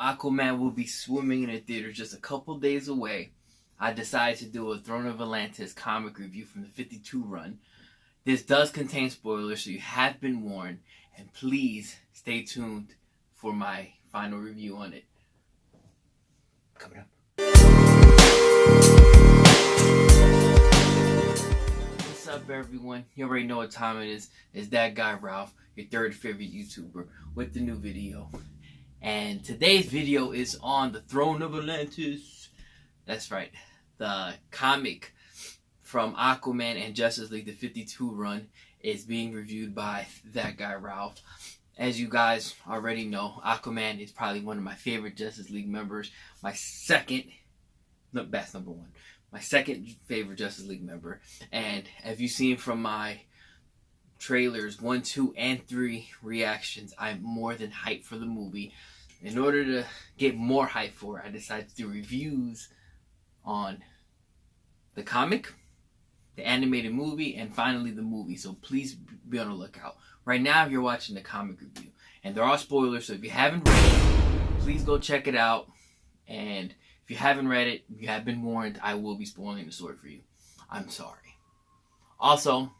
Aquaman will be swimming in the theaters just a couple days away. I decided to do a Throne of Atlantis comic review from the 52 run. This does contain spoilers, so you have been warned. And please stay tuned for my final review on it. Coming up. What's up, everyone? You already know what time it is. It's that guy Ralph, your third favorite YouTuber, with the new video. And today's video is on the Throne of Atlantis. That's right. The comic from Aquaman and Justice League, the 52 run, is being reviewed by that guy Ralph. As you guys already know, Aquaman is probably one of my favorite Justice League members. My second favorite Justice League member. And have you seen from my trailers 1, 2, and 3 reactions, I'm more than hyped for the movie. In order to get more hype for it, I decided to do reviews on the comic, the animated movie, and finally the movie. So please be on the lookout. Right now, you're watching the comic review, and there are spoilers. So if you haven't read it, please go check it out. And if you haven't read it, you have been warned. I will be spoiling the story for you. I'm sorry. Also,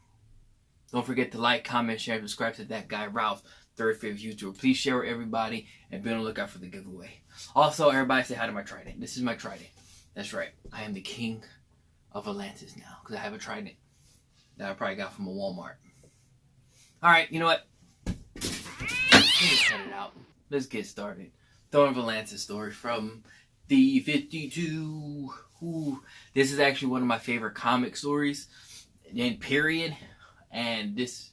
don't forget to like, comment, share, and subscribe to that guy Ralph, third favorite YouTuber. Please share with everybody and be on the lookout for the giveaway. Also, everybody say hi to my trident. This is my trident. That's right. I am the King of Atlantis now because I have a trident that I probably got from a Walmart. Alright, you know what? Let's cut it out. Let's get started. Throne of Atlantis story from the 52. Ooh, this is actually one of my favorite comic stories in period. And this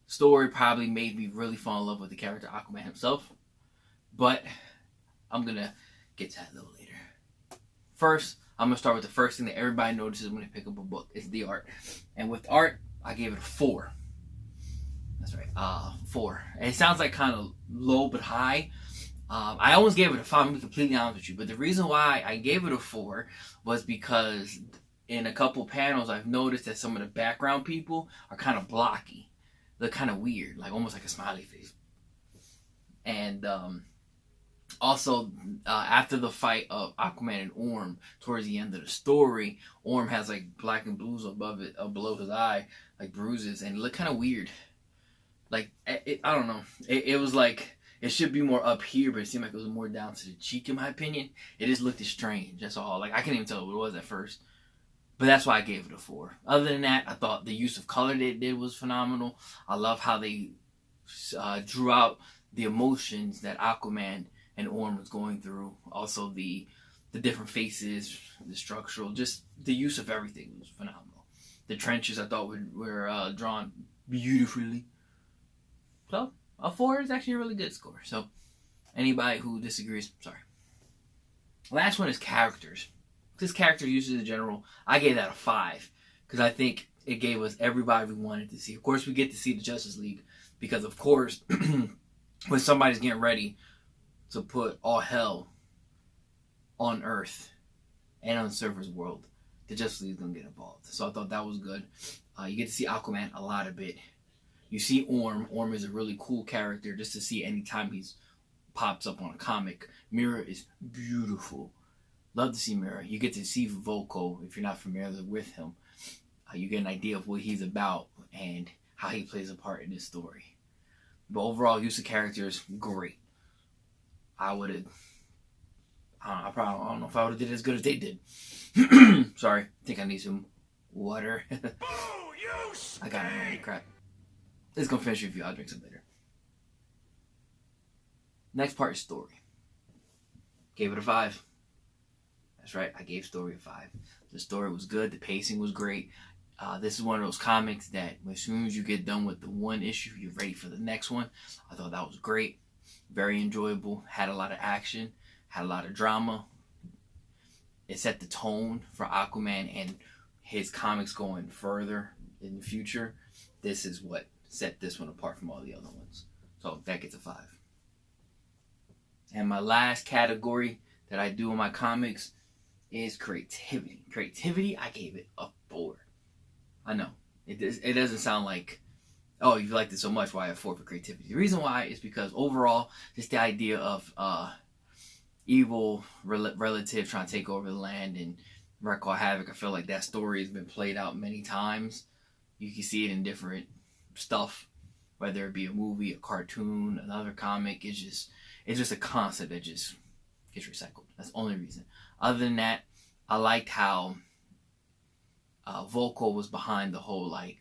story probably made me really fall in love with the character Aquaman himself. But I'm going to get to that a little later. First, I'm going to start with the first thing that everybody notices when they pick up a book. It's the art. And with art, I gave it a 4. That's right, 4. And it sounds like kind of low but high. I almost gave it a 5, I'm going to be completely honest with you. But the reason why I gave it a 4 was because in a couple panels, I've noticed that some of the background people are kind of blocky. They're kind of weird, like almost like a smiley face. And also, after the fight of Aquaman and Orm, towards the end of the story, Orm has like black and blues above it, below his eye, like bruises, and it looked kind of weird. Like, I don't know. It was like, it should be more up here, but it seemed like it was more down to the cheek, in my opinion. It just looked strange, that's all. Like, I couldn't even tell what it was at first. But that's why I gave it a 4. Other than that, I thought the use of color they did was phenomenal. I love how they drew out the emotions that Aquaman and Orm was going through. Also, the different faces, the structural, just the use of everything was phenomenal. The trenches I thought were drawn beautifully. So, a 4 is actually a really good score. So, anybody who disagrees, sorry. Last one is characters. This character uses in general, I gave that a 5. Because I think it gave us everybody we wanted to see. Of course, we get to see the Justice League. Because, of course, when somebody's getting ready to put all hell on Earth and on Surfer's world, the Justice League is going to get involved. So I thought that was good. You get to see Aquaman a lot of it. You see Orm. Orm is a really cool character just to see anytime he pops up on a comic. Mira is beautiful. Love to see Mira. You get to see Volko if you're not familiar with him. You get an idea of what he's about and how he plays a part in this story. But overall, use of characters, great. I don't know if I would have did as good as they did. Sorry, I think I need some water. I got it, crap. Let's go finish the review. I'll drink some later. Next part is story. Gave it a 5. That's right, I gave story a 5. The story was good. The pacing was great. This is one of those comics that as soon as you get done with the one issue, you're ready for the next one. I thought that was great. Very enjoyable. Had a lot of action. Had a lot of drama. It set the tone for Aquaman and his comics going further in the future. This is what set this one apart from all the other ones. So that gets a 5. And my last category that I do in my comics is creativity. Creativity, I gave it a 4. I know. It doesn't sound like, oh, you liked it so much, why a 4 for creativity? The reason why is because overall, just the idea of evil relative trying to take over the land and wreak all havoc. I feel like that story has been played out many times. You can see it in different stuff, whether it be a movie, a cartoon, another comic. It's just a concept that just gets recycled. That's the only reason. Other than that, I liked how Volko was behind the whole like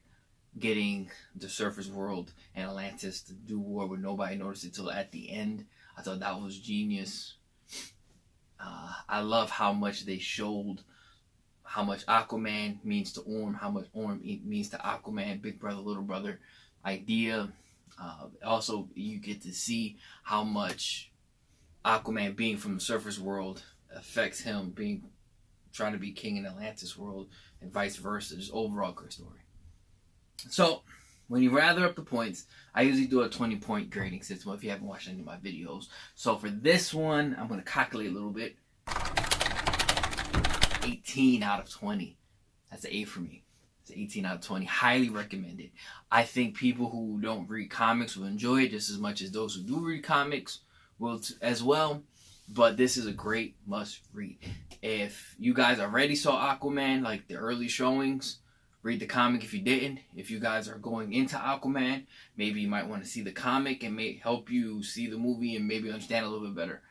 getting the surface world and Atlantis to do war where nobody noticed it till at the end. I thought that was genius. I love how much they showed how much Aquaman means to Orm, how much Orm means to Aquaman, big brother, little brother idea. Also, you get to see how much Aquaman being from the surface world affects him trying to be king in Atlantis world and vice versa. Just overall great story. So, when you rather up the points, I usually do a 20-point grading system if you haven't watched any of my videos. So for this one, I'm going to calculate a little bit. 18 out of 20. That's an A for me. It's 18 out of 20. Highly recommended. I think people who don't read comics will enjoy it just as much as those who do read comics will as well. But this is a great must read. If you guys already saw Aquaman, like the early showings, read the comic if you didn't. If you guys are going into Aquaman, maybe you might want to see the comic and may help you see the movie and maybe understand a little bit better.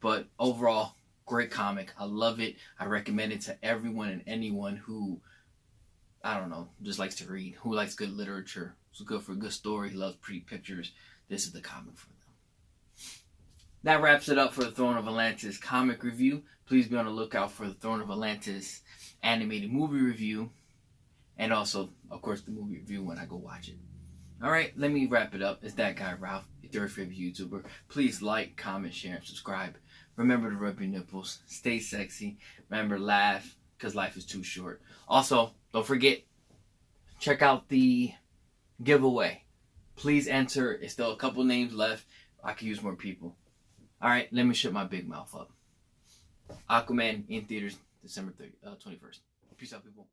But overall, great comic. I love it. I recommend it to everyone and anyone who, I don't know, just likes to read, who likes good literature, who's good for a good story, loves pretty pictures. This is the comic for them. That wraps it up for the Throne of Atlantis comic review. Please be on the lookout for the Throne of Atlantis animated movie review. And also, of course, the movie review when I go watch it. Alright, let me wrap it up. It's that guy, Ralf, your third favorite YouTuber. Please like, comment, share, and subscribe. Remember to rub your nipples. Stay sexy. Remember, laugh, because life is too short. Also, don't forget, check out the giveaway. Please enter. It's still a couple names left. I could use more people. Alright, let me shut my big mouth up. Aquaman in theaters December 21st. Peace out, people.